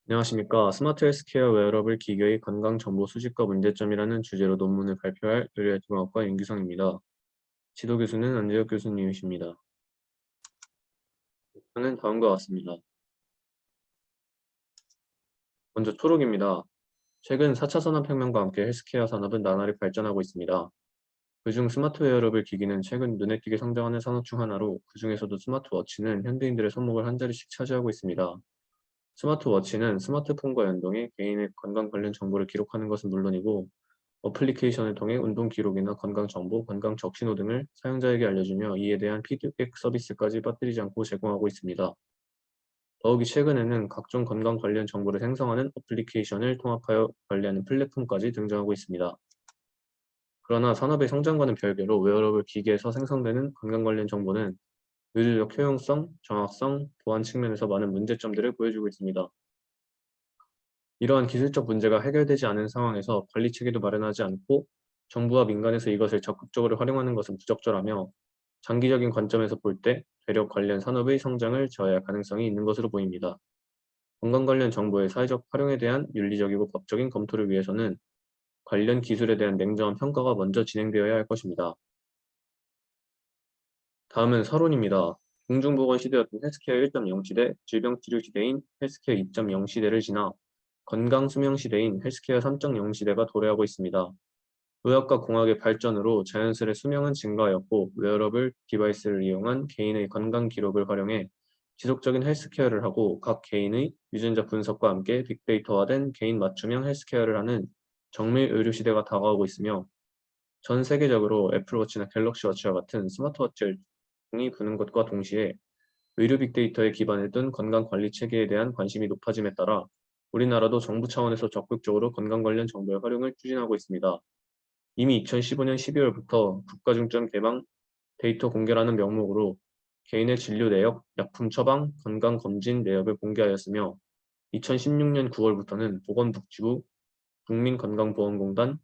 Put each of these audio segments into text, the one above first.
안녕하십니까. 스마트 헬스케어 웨어러블 기기의 건강 정보 수집과 문제점이라는 주제로 논문을 발표할 의료통합과 윤기성입니다. 지도 교수는 안재혁 교수님이십니다. 저는 다음과 같습니다. 먼저 초록입니다. 최근 4차 산업혁명과 함께 헬스케어 산업은 나날이 발전하고 있습니다. 그중 스마트 웨어러블 기기는 최근 눈에 띄게 성장하는 산업 중 하나로, 그중에서도 스마트워치는 현대인들의 손목을 한 자리씩 차지하고 있습니다. 스마트워치는 스마트폰과 연동해 개인의 건강 관련 정보를 기록하는 것은 물론이고, 어플리케이션을 통해 운동 기록이나 건강 정보, 건강 적신호 등을 사용자에게 알려주며 이에 대한 피드백 서비스까지 빠뜨리지 않고 제공하고 있습니다. 더욱이 최근에는 각종 건강 관련 정보를 생성하는 어플리케이션을 통합하여 관리하는 플랫폼까지 등장하고 있습니다. 그러나 산업의 성장과는 별개로 웨어러블 기기에서 생성되는 건강 관련 정보는 의료적 효용성, 정확성, 보안 측면에서 많은 문제점들을 보여주고 있습니다. 이러한 기술적 문제가 해결되지 않은 상황에서 관리 체계도 마련하지 않고 정부와 민간에서 이것을 적극적으로 활용하는 것은 부적절하며, 장기적인 관점에서 볼 때 대력 관련 산업의 성장을 저해할 가능성이 있는 것으로 보입니다. 건강 관련 정보의 사회적 활용에 대한 윤리적이고 법적인 검토를 위해서는 관련 기술에 대한 냉정한 평가가 먼저 진행되어야 할 것입니다. 다음은 서론입니다. 공중보건 시대였던 헬스케어 1.0 시대, 질병치료 시대인 헬스케어 2.0 시대를 지나 건강수명 시대인 헬스케어 3.0 시대가 도래하고 있습니다. 의학과 공학의 발전으로 자연스레 수명은 증가하였고, 웨어러블 디바이스를 이용한 개인의 건강 기록을 활용해 지속적인 헬스케어를 하고, 각 개인의 유전자 분석과 함께 빅데이터화된 개인 맞춤형 헬스케어를 하는 정밀 의료 시대가 다가오고 있으며, 전 세계적으로 애플워치나 갤럭시워치와 같은 스마트워치를 이 부는 것과 동시에 의료 빅데이터에 기반을 둔 건강관리 체계에 대한 관심이 높아짐에 따라 우리나라도 정부 차원에서 적극적으로 건강 관련 정보의 활용을 추진하고 있습니다. 이미 2015년 12월부터 국가중점 개방 데이터 공개라는 명목으로 개인의 진료 내역, 약품 처방, 건강검진 내역을 공개하였으며, 2016년 9월부터는 보건복지부, 국민건강보험공단,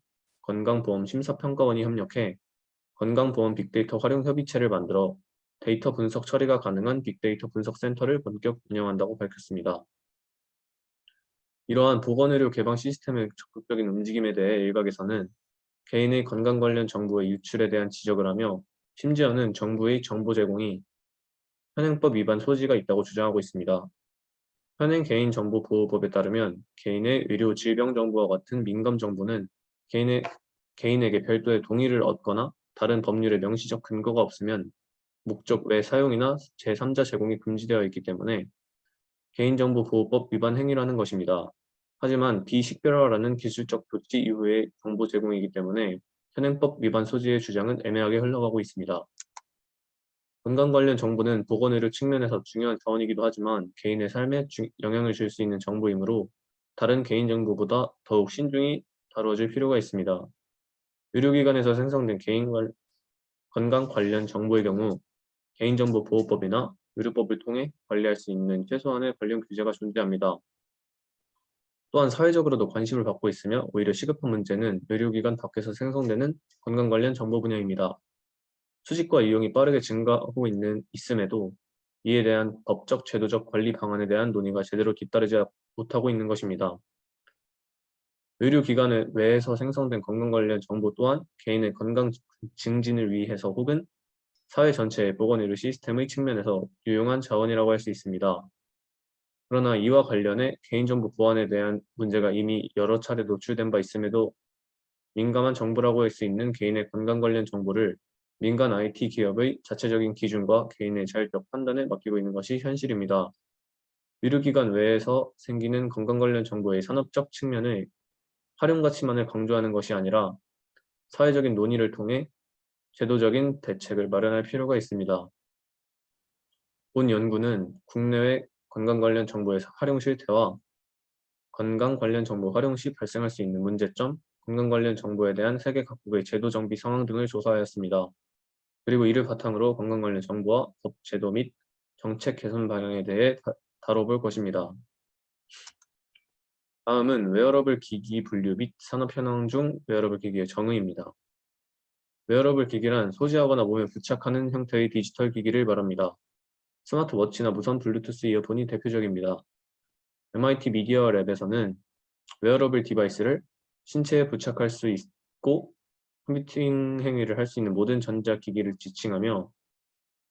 건강보험심사평가원이 협력해 건강보험 빅데이터 활용 협의체를 만들어 데이터 분석 처리가 가능한 빅데이터 분석 센터를 본격 운영한다고 밝혔습니다. 이러한 보건의료 개방 시스템의 적극적인 움직임에 대해 일각에서는 개인의 건강 관련 정보의 유출에 대한 지적을 하며, 심지어는 정부의 정보 제공이 현행법 위반 소지가 있다고 주장하고 있습니다. 현행 개인정보보호법에 따르면 개인의 의료 질병 정보와 같은 민감 정보는 개인에게 별도의 동의를 얻거나 다른 법률의 명시적 근거가 없으면 목적 외 사용이나 제3자 제공이 금지되어 있기 때문에 개인정보보호법 위반 행위라는 것입니다. 하지만 비식별화라는 기술적 조치 이후의 정보 제공이기 때문에 현행법 위반 소지의 주장은 애매하게 흘러가고 있습니다. 건강 관련 정보는 보건의료 측면에서 중요한 자원이기도 하지만 개인의 삶에 영향을 줄 수 있는 정보이므로 다른 개인정보보다 더욱 신중히 다뤄질 필요가 있습니다. 의료기관에서 생성된 건강 관련 정보의 경우 개인정보보호법이나 의료법을 통해 관리할 수 있는 최소한의 관련 규제가 존재합니다. 또한 사회적으로도 관심을 받고 있으며 오히려 시급한 문제는 의료기관 밖에서 생성되는 건강 관련 정보 분야입니다. 수집과 이용이 빠르게 증가하고 있음에도 이에 대한 법적, 제도적 관리 방안에 대한 논의가 제대로 뒤따르지 못하고 있는 것입니다. 의료기관 외에서 생성된 건강 관련 정보 또한 개인의 건강 증진을 위해서 혹은 사회 전체의 보건의료 시스템의 측면에서 유용한 자원이라고 할 수 있습니다. 그러나 이와 관련해 개인정보 보안에 대한 문제가 이미 여러 차례 노출된 바 있음에도 민감한 정보라고 할 수 있는 개인의 건강 관련 정보를 민간 IT 기업의 자체적인 기준과 개인의 자율적 판단에 맡기고 있는 것이 현실입니다. 의료기관 외에서 생기는 건강 관련 정보의 산업적 측면의 활용 가치만을 강조하는 것이 아니라 사회적인 논의를 통해 제도적인 대책을 마련할 필요가 있습니다. 본 연구는 국내외 건강 관련 정보의 활용 실태와 건강 관련 정보 활용 시 발생할 수 있는 문제점, 건강 관련 정보에 대한 세계 각국의 제도 정비 상황 등을 조사하였습니다. 그리고 이를 바탕으로 건강 관련 정보와 법 제도 및 정책 개선 방향에 대해 다뤄볼 것입니다. 다음은 웨어러블 기기 분류 및 산업 현황 중 웨어러블 기기의 정의입니다. 웨어러블 기기란 소지하거나 몸에 부착하는 형태의 디지털 기기를 말합니다. 스마트워치나 무선 블루투스 이어폰이 대표적입니다. MIT 미디어 랩에서는 웨어러블 디바이스를 신체에 부착할 수 있고 컴퓨팅 행위를 할 수 있는 모든 전자기기를 지칭하며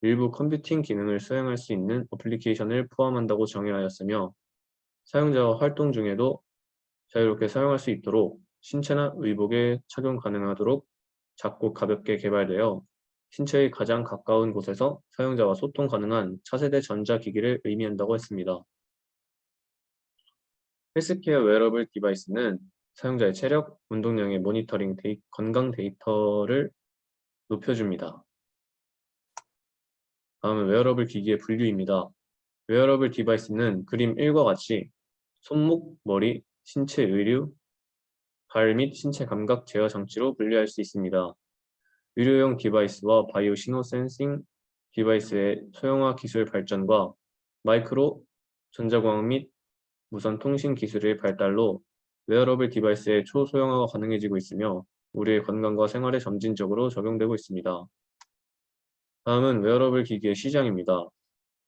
일부 컴퓨팅 기능을 수행할 수 있는 어플리케이션을 포함한다고 정의하였으며 사용자와 활동 중에도 자유롭게 사용할 수 있도록 신체나 의복에 착용 가능하도록 작고 가볍게 개발되어 신체의 가장 가까운 곳에서 사용자와 소통 가능한 차세대 전자기기를 의미한다고 했습니다. 헬스케어 웨어러블 디바이스는 사용자의 체력, 운동량의 모니터링 건강 데이터를 높여줍니다. 다음은 웨어러블 기기의 분류입니다. 웨어러블 디바이스는 그림 1과 같이 손목, 머리, 신체 의류, 발 및 신체 감각 제어 장치로 분류할 수 있습니다. 의료용 디바이스와 바이오 신호 센싱 디바이스의 소형화 기술 발전과 마이크로 전자광학 및 무선 통신 기술의 발달로 웨어러블 디바이스의 초소형화가 가능해지고 있으며 우리의 건강과 생활에 점진적으로 적용되고 있습니다. 다음은 웨어러블 기기의 시장입니다.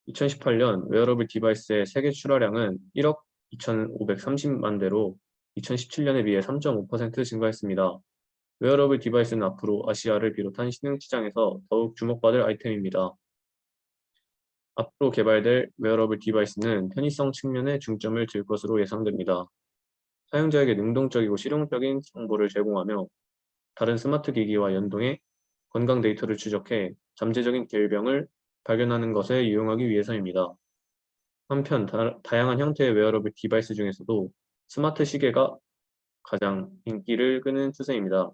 2018년 웨어러블 디바이스의 세계 출하량은 1억 2,530만 대로 2017년에 비해 3.5% 증가했습니다. 웨어러블 디바이스는 앞으로 아시아를 비롯한 신흥 시장에서 더욱 주목받을 아이템입니다. 앞으로 개발될 웨어러블 디바이스는 편의성 측면에 중점을 둘 것으로 예상됩니다. 사용자에게 능동적이고 실용적인 정보를 제공하며 다른 스마트 기기와 연동해 건강 데이터를 추적해 잠재적인 질병을 발견하는 것에 유용하기 위해서입니다. 한편 다양한 형태의 웨어러블 디바이스 중에서도 스마트 시계가 가장 인기를 끄는 추세입니다.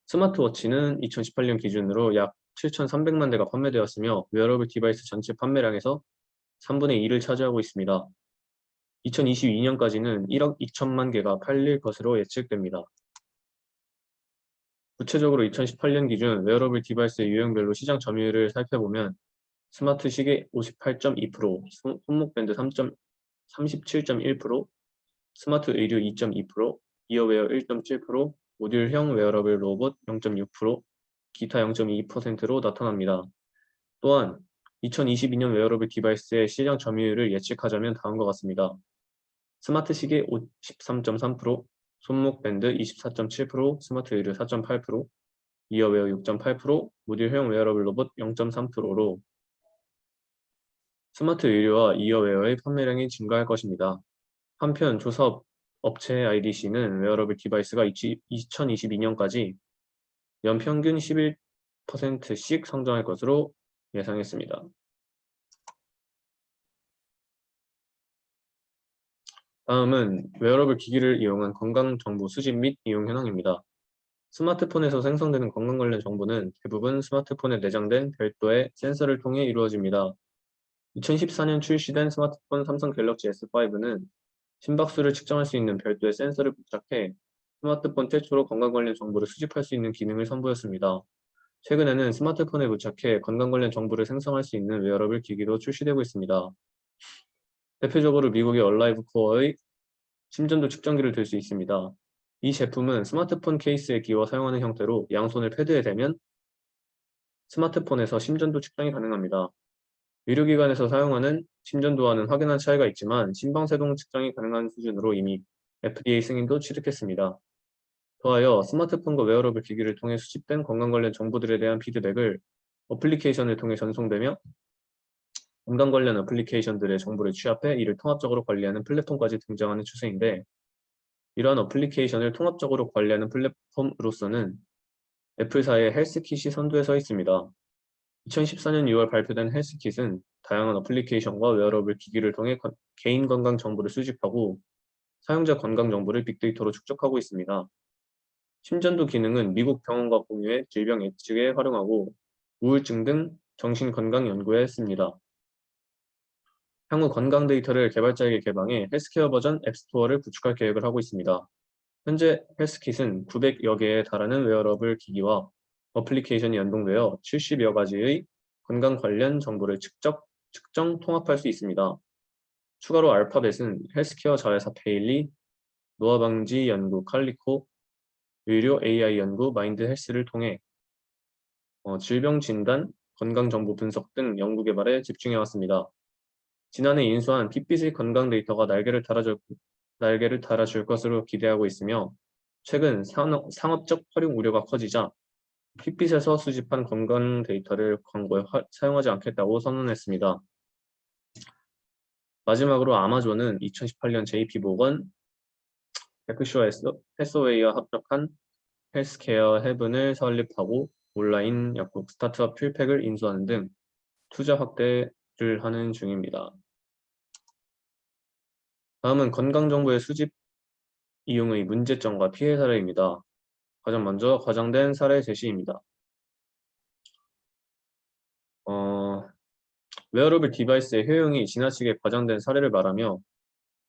스마트워치는 2018년 기준으로 약 7,300만 대가 판매되었으며 웨어러블 디바이스 전체 판매량에서 3분의 2를 차지하고 있습니다. 2022년까지는 1억 2천만 개가 팔릴 것으로 예측됩니다. 구체적으로 2018년 기준 웨어러블 디바이스의 유형별로 시장 점유율을 살펴보면 스마트 시계 58.2%, 손목 밴드 37.1%, 스마트 의류 2.2%, 이어웨어 1.7%, 모듈형 웨어러블 로봇 0.6%, 기타 0.2%로 나타납니다. 또한 2022년 웨어러블 디바이스의 시장 점유율을 예측하자면 다음과 같습니다. 스마트 시계 13.3%, 손목 밴드 24.7%, 스마트 의류 4.8%, 이어웨어 6.8%, 모듈형 웨어러블 로봇 0.3%로 스마트 의류와 이어웨어의 판매량이 증가할 것입니다. 한편 조사 업체 IDC는 웨어러블 디바이스가 2022년까지 연평균 11%씩 성장할 것으로 예상했습니다. 다음은 웨어러블 기기를 이용한 건강정보 수집 및 이용 현황입니다. 스마트폰에서 생성되는 건강 관련 정보는 대부분 스마트폰에 내장된 별도의 센서를 통해 이루어집니다. 2014년 출시된 스마트폰 삼성 갤럭시 S5는 심박수를 측정할 수 있는 별도의 센서를 부착해 스마트폰 최초로 건강 관련 정보를 수집할 수 있는 기능을 선보였습니다. 최근에는 스마트폰에 부착해 건강 관련 정보를 생성할 수 있는 웨어러블 기기도 출시되고 있습니다. 대표적으로 미국의 얼라이브 코어의 심전도 측정기를 들 수 있습니다. 이 제품은 스마트폰 케이스에 끼워 사용하는 형태로 양손을 패드에 대면 스마트폰에서 심전도 측정이 가능합니다. 의료기관에서 사용하는 심전도와는 확연한 차이가 있지만 심방세동 측정이 가능한 수준으로 이미 FDA 승인도 취득했습니다. 더하여 스마트폰과 웨어러블 기기를 통해 수집된 건강 관련 정보들에 대한 피드백을 어플리케이션을 통해 전송되며 건강 관련 어플리케이션들의 정보를 취합해 이를 통합적으로 관리하는 플랫폼까지 등장하는 추세인데 이러한 어플리케이션을 통합적으로 관리하는 플랫폼으로서는 애플사의 헬스킷이 선두에 서 있습니다. 2014년 6월 발표된 헬스킷은 다양한 어플리케이션과 웨어러블 기기를 통해 개인 건강 정보를 수집하고 사용자 건강 정보를 빅데이터로 축적하고 있습니다. 심전도 기능은 미국 병원과 공유해 질병 예측에 활용하고 우울증 등 정신건강 연구에 씁니다. 향후 건강 데이터를 개발자에게 개방해 헬스케어 버전 앱스토어를 구축할 계획을 하고 있습니다. 현재 헬스킷은 900여 개에 달하는 웨어러블 기기와 어플리케이션이 연동되어 70여 가지의 건강 관련 정보를 측정, 통합할 수 있습니다. 추가로 알파벳은 헬스케어 자회사 페일리, 노화 방지 연구 칼리코, 의료 AI 연구 마인드 헬스를 통해 질병 진단, 건강 정보 분석 등 연구 개발에 집중해 왔습니다. 지난해 인수한 핏빛의 건강 데이터가 날개를 달아줄 것으로 기대하고 있으며 최근 상업적 활용 우려가 커지자 핏빛에서 수집한 건강 데이터를 광고에 사용하지 않겠다고 선언했습니다. 마지막으로 아마존은 2018년 JP모건, 베크셔 해서웨이와 합작한 헬스케어 헤븐을 설립하고 온라인 약국 스타트업 퓨팩을 인수하는 등 투자 확대를 하는 중입니다. 다음은 건강정보의 수집 이용의 문제점과 피해 사례입니다. 가장 먼저 과장된 사례 제시입니다. 웨어러블 디바이스의 효용이 지나치게 과장된 사례를 말하며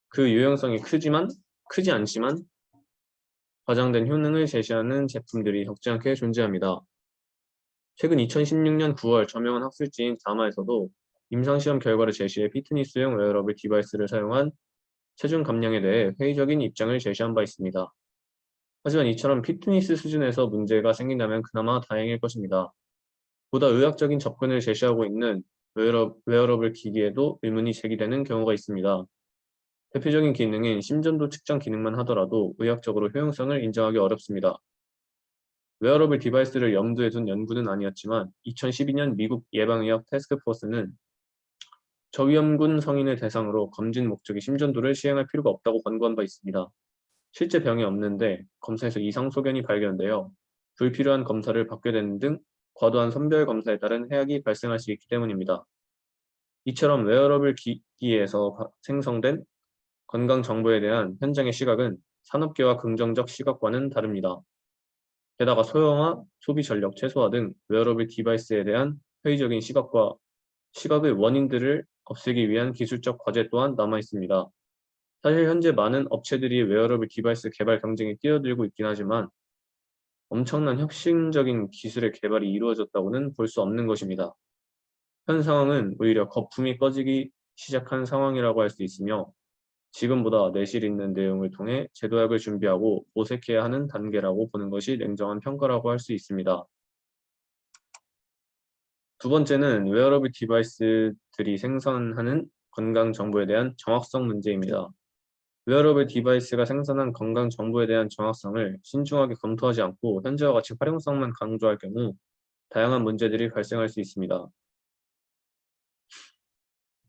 그 유용성이 크지 않지만 과장된 효능을 제시하는 제품들이 적지 않게 존재합니다. 최근 2016년 9월 저명한 학술지인 자마에서도 임상시험 결과를 제시해 피트니스용 웨어러블 디바이스를 사용한 체중 감량에 대해 회의적인 입장을 제시한 바 있습니다. 하지만 이처럼 피트니스 수준에서 문제가 생긴다면 그나마 다행일 것입니다. 보다 의학적인 접근을 제시하고 있는 웨어러블 기기에도 의문이 제기되는 경우가 있습니다. 대표적인 기능인 심전도 측정 기능만 하더라도 의학적으로 효용성을 인정하기 어렵습니다. 웨어러블 디바이스를 염두에 둔 연구는 아니었지만 2012년 미국 예방의학 태스크포스는 저위험군 성인을 대상으로 검진 목적의 심전도를 시행할 필요가 없다고 권고한 바 있습니다. 실제 병이 없는데 검사에서 이상 소견이 발견되어 불필요한 검사를 받게 되는 등 과도한 선별 검사에 따른 해악이 발생할 수 있기 때문입니다. 이처럼 웨어러블 기기에서 생성된 건강 정보에 대한 현장의 시각은 산업계와 긍정적 시각과는 다릅니다. 게다가 소형화, 소비 전력 최소화 등 웨어러블 디바이스에 대한 회의적인 시각의 원인들을 없애기 위한 기술적 과제 또한 남아 있습니다. 사실 현재 많은 업체들이 웨어러블 디바이스 개발 경쟁에 뛰어들고 있긴 하지만 엄청난 혁신적인 기술의 개발이 이루어졌다고는 볼 수 없는 것입니다. 현 상황은 오히려 거품이 꺼지기 시작한 상황이라고 할 수 있으며 지금보다 내실 있는 내용을 통해 제도약을 준비하고 모색해야 하는 단계라고 보는 것이 냉정한 평가라고 할 수 있습니다. 두 번째는 웨어러블 디바이스들이 생산하는 건강 정보에 대한 정확성 문제입니다. 웨어러블 디바이스가 생산한 건강 정보에 대한 정확성을 신중하게 검토하지 않고 현재와 같이 활용성만 강조할 경우 다양한 문제들이 발생할 수 있습니다.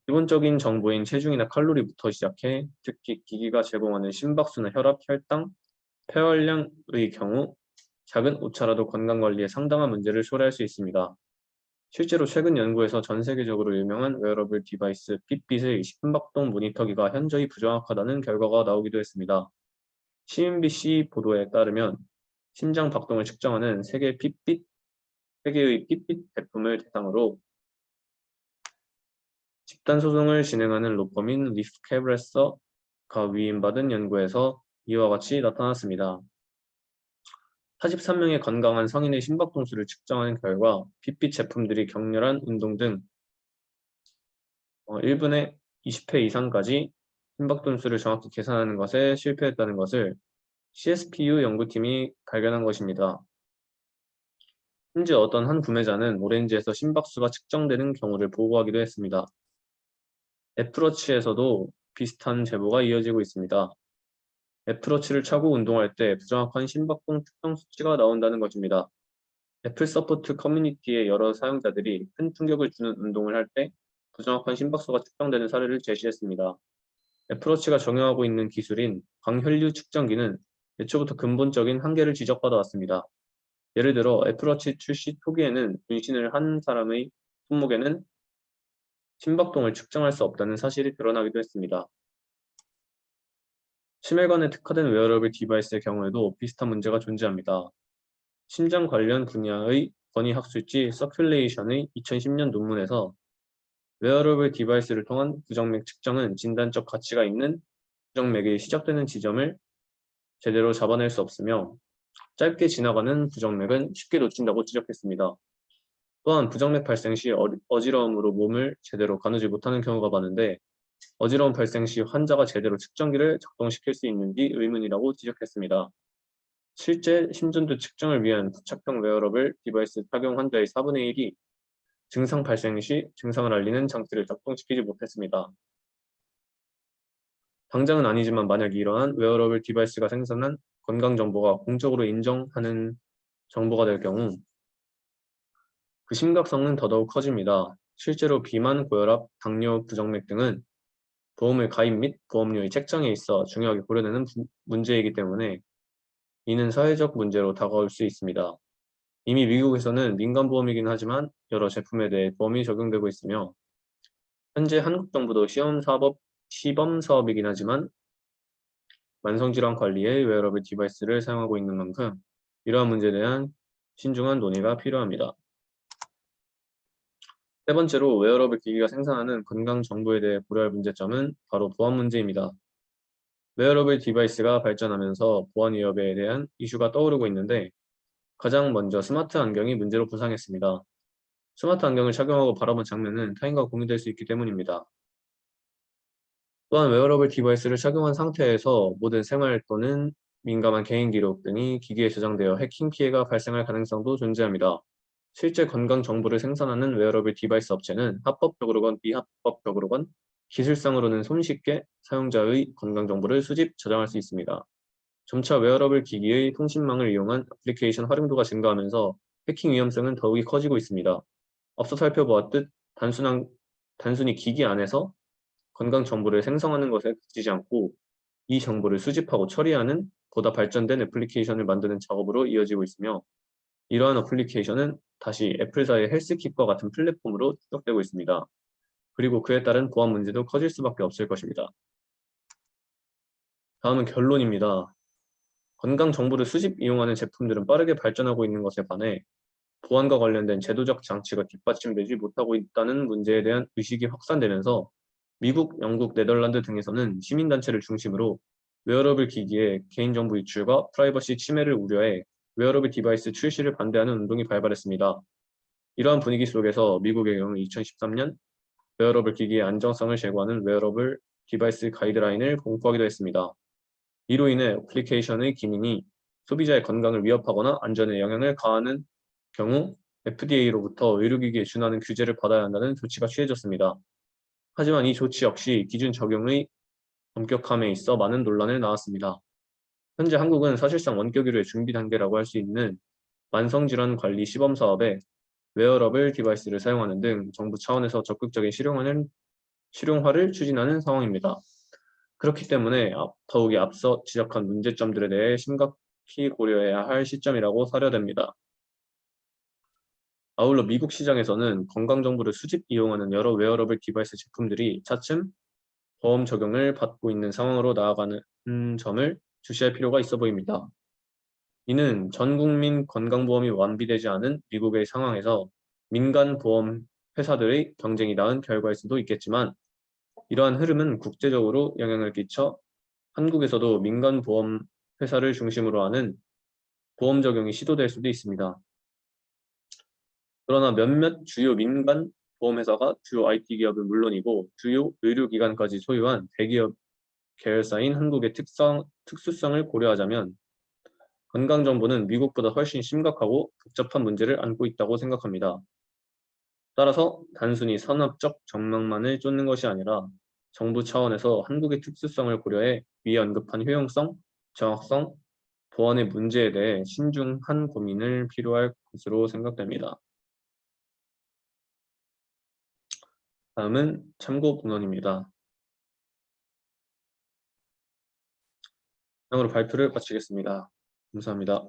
기본적인 정보인 체중이나 칼로리부터 시작해 특히 기기가 제공하는 심박수나 혈압, 혈당, 폐활량의 경우 작은 오차라도 건강관리에 상당한 문제를 초래할 수 있습니다. 실제로 최근 연구에서 전 세계적으로 유명한 웨어러블 디바이스 핏빛의 심박동 모니터기가 현저히 부정확하다는 결과가 나오기도 했습니다. CNBC 보도에 따르면 심장 박동을 측정하는 세계의 핏빛 제품을 대상으로 집단 소송을 진행하는 로펌인 리스케브레서가 위임받은 연구에서 이와 같이 나타났습니다. 43명의 건강한 성인의 심박동수를 측정하는 결과 핏빛 제품들이 격렬한 운동 등 1분에 20회 이상까지 심박동수를 정확히 계산하는 것에 실패했다는 것을 CSPU 연구팀이 발견한 것입니다. 심지어 어떤 한 구매자는 오렌지에서 심박수가 측정되는 경우를 보고하기도 했습니다. 애플워치에서도 비슷한 제보가 이어지고 있습니다. 애플워치를 차고 운동할 때 부정확한 심박동 측정 수치가 나온다는 것입니다. 애플 서포트 커뮤니티의 여러 사용자들이 큰 충격을 주는 운동을 할 때 부정확한 심박수가 측정되는 사례를 제시했습니다. 애플워치가 적용하고 있는 기술인 광혈류 측정기는 애초부터 근본적인 한계를 지적받아 왔습니다. 예를 들어 애플워치 출시 초기에는 문신을 한 사람의 손목에는 심박동을 측정할 수 없다는 사실이 드러나기도 했습니다. 심혈관에 특화된 웨어러블 디바이스의 경우에도 비슷한 문제가 존재합니다. 심장 관련 분야의 권위 학술지 서큘레이션의 2010년 논문에서 웨어러블 디바이스를 통한 부정맥 측정은 진단적 가치가 있는 부정맥이 시작되는 지점을 제대로 잡아낼 수 없으며 짧게 지나가는 부정맥은 쉽게 놓친다고 지적했습니다. 또한 부정맥 발생 시 어지러움으로 몸을 제대로 가누지 못하는 경우가 많은데 어지러움 발생 시 환자가 제대로 측정기를 작동시킬 수 있는지 의문이라고 지적했습니다. 실제 심전도 측정을 위한 부착형 웨어러블 디바이스 착용 환자의 4분의 1이 증상 발생 시 증상을 알리는 장치를 작동시키지 못했습니다. 당장은 아니지만 만약 이러한 웨어러블 디바이스가 생산한 건강정보가 공적으로 인정하는 정보가 될 경우 그 심각성은 더더욱 커집니다. 실제로 비만, 고혈압, 당뇨, 부정맥 등은 보험의 가입 및 보험료의 책정에 있어 중요하게 고려되는 문제이기 때문에 이는 사회적 문제로 다가올 수 있습니다. 이미 미국에서는 민간보험이긴 하지만 여러 제품에 대해 보험이 적용되고 있으며 현재 한국 정부도 시범 사업이긴 하지만 만성질환 관리에 웨어러블 디바이스를 사용하고 있는 만큼 이러한 문제에 대한 신중한 논의가 필요합니다. 세 번째로 웨어러블 기기가 생산하는 건강 정보에 대해 고려할 문제점은 바로 보안 문제입니다. 웨어러블 디바이스가 발전하면서 보안 위협에 대한 이슈가 떠오르고 있는데 가장 먼저 스마트 안경이 문제로 부상했습니다. 스마트 안경을 착용하고 바라본 장면은 타인과 공유될 수 있기 때문입니다. 또한 웨어러블 디바이스를 착용한 상태에서 모든 생활 또는 민감한 개인 기록 등이 기기에 저장되어 해킹 피해가 발생할 가능성도 존재합니다. 실제 건강 정보를 생산하는 웨어러블 디바이스 업체는 합법적으로건 비합법적으로건 기술상으로는 손쉽게 사용자의 건강 정보를 수집, 저장할 수 있습니다. 점차 웨어러블 기기의 통신망을 이용한 애플리케이션 활용도가 증가하면서 해킹 위험성은 더욱이 커지고 있습니다. 앞서 살펴보았듯 단순히 기기 안에서 건강 정보를 생성하는 것에 그치지 않고 이 정보를 수집하고 처리하는 보다 발전된 애플리케이션을 만드는 작업으로 이어지고 있으며 이러한 애플리케이션은 다시 애플사의 헬스kit과 같은 플랫폼으로 추적되고 있습니다. 그리고 그에 따른 보안 문제도 커질 수밖에 없을 것입니다. 다음은 결론입니다. 건강 정보를 수집 이용하는 제품들은 빠르게 발전하고 있는 것에 반해 보안과 관련된 제도적 장치가 뒷받침되지 못하고 있다는 문제에 대한 의식이 확산되면서 미국, 영국, 네덜란드 등에서는 시민단체를 중심으로 웨어러블 기기의 개인정보 유출과 프라이버시 침해를 우려해 웨어러블 디바이스 출시를 반대하는 운동이 발발했습니다. 이러한 분위기 속에서 미국의 경우 2013년 웨어러블 기기의 안정성을 제고하는 웨어러블 디바이스 가이드라인을 공포하기도 했습니다. 이로 인해 애플리케이션의 기능이 소비자의 건강을 위협하거나 안전에 영향을 가하는 경우 FDA로부터 의료기기에 준하는 규제를 받아야 한다는 조치가 취해졌습니다. 하지만 이 조치 역시 기준 적용의 엄격함에 있어 많은 논란을 낳았습니다. 현재 한국은 사실상 원격 의료의 준비 단계라고 할 수 있는 만성질환 관리 시범 사업에 웨어러블 디바이스를 사용하는 등 정부 차원에서 적극적인 실용화를 추진하는 상황입니다. 그렇기 때문에 더욱이 앞서 지적한 문제점들에 대해 심각히 고려해야 할 시점이라고 사료됩니다. 아울러 미국 시장에서는 건강정보를 수집 이용하는 여러 웨어러블 디바이스 제품들이 차츰 보험 적용을 받고 있는 상황으로 나아가는 점을 주시할 필요가 있어 보입니다. 이는 전 국민 건강보험이 완비되지 않은 미국의 상황에서 민간 보험 회사들의 경쟁이 낳은 결과일 수도 있겠지만 이러한 흐름은 국제적으로 영향을 끼쳐 한국에서도 민간 보험 회사를 중심으로 하는 보험 적용이 시도될 수도 있습니다. 그러나 몇몇 주요 민간 보험회사가 주요 IT 기업은 물론이고 주요 의료기관까지 소유한 대기업 계열사인 한국의 특수성을 고려하자면 건강정보는 미국보다 훨씬 심각하고 복잡한 문제를 안고 있다고 생각합니다. 따라서 단순히 산업적 전망만을 쫓는 것이 아니라 정부 차원에서 한국의 특수성을 고려해 위에 언급한 효용성, 정확성, 보안의 문제에 대해 신중한 고민을 필요할 것으로 생각됩니다. 다음은 참고 문헌입니다. 이상으로 발표를 마치겠습니다. 감사합니다.